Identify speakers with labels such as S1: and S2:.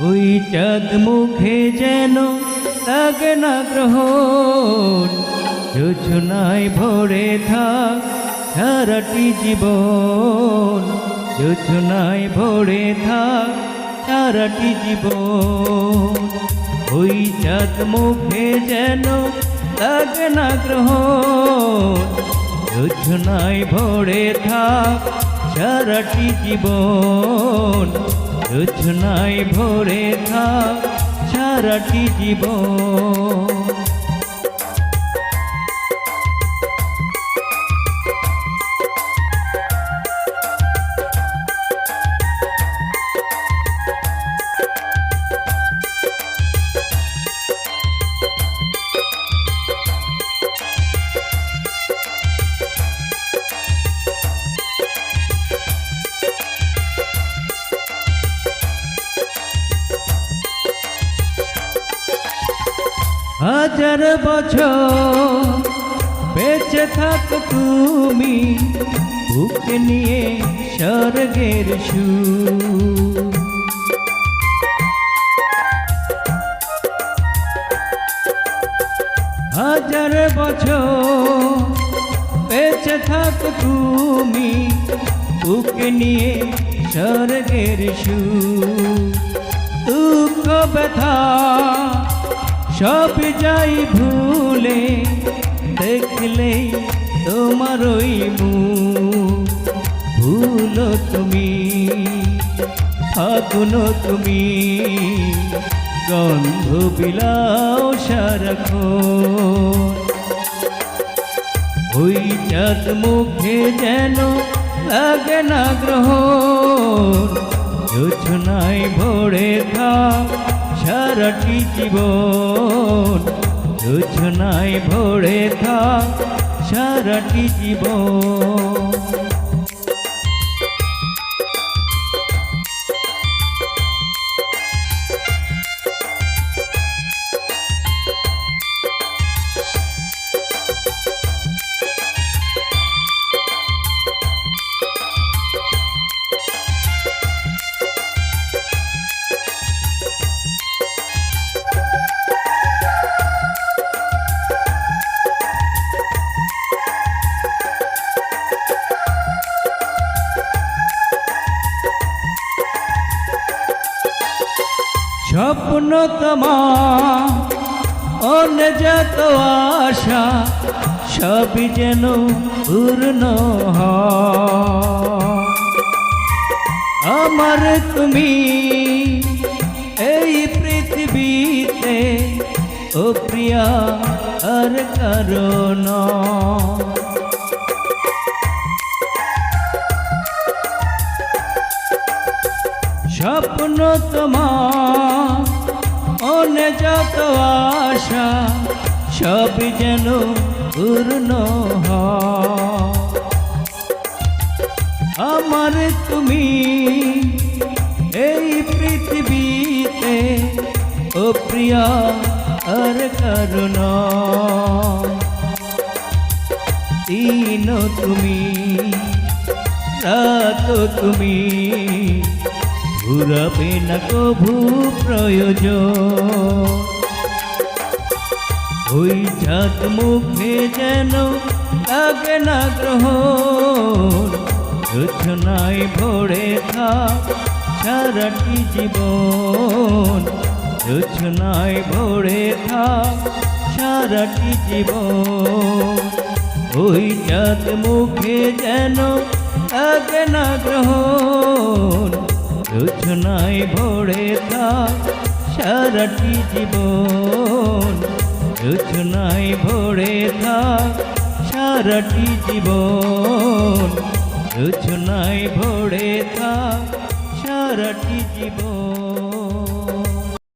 S1: ওই চাঁদ মুখে যেন লাগে না গ্রহণ, যোছনায় ভরে থাক সারাটি জীবন, যোছনায় ভরে থাক সারাটি জীবন। ওই চাঁদ মুখে যেন লাগে না গ্রহণ, যোছনায় ভরে থাক সারাটি জীবন, যোছনায় ভরে থাক সারাটি জীবন। হাজার বছর বেঁচে থাক তুমি, বুকে নিয়ে স্বর্গের সুর। হাজার বছর বেঁচে থাক তুমি, বুকে নিয়ে স্বর্গের সুর। দুঃখ ব্যথা সব যাই ভুলে, দেখলেই তোমার ওই মুখ। ভুলো তুমি, ফাগুনো তুমি, গন্ধ বিলাও সারাক্ষণ। ওই চাঁদ মুখে যেন লাগে না গ্রহণ, যোছনায় ভরে থাক সারাটি জীবন, যোছনায় ভরে থাক সারাটি জীবন। স্বপ্ন তোমার অনযত আশা, সবই যেন পূর্ণ হয়। আমার তুমি এই পৃথিবীতে, ও প্রিয়া আর কারণ। স্বপ্ন তোমার অনযত আশা, সব যেন পূর্ণ হয়। আমার তুমি এই পৃথিবীতে, ও প্রিয়া আর কারণ। দিন তুমি, রাত তুমি, ঘুরাবে না কভু প্রয়োজন। ওই চাঁদ মুখে যেন লাগে না গ্রহণ, যোছনায় ভরে থাক সারাটি জীবন, যোছনায় ভরে থাক সারাটি জীবন। ওই চাঁদ মুখে যেন লাগে না গ্রহণ, যোছনায় ভরে থাক সারাটি জীবন, যোছনায় ভরে থাক সারাটি জীবন, যোছনায় ভরে থাক সারাটি জীবন।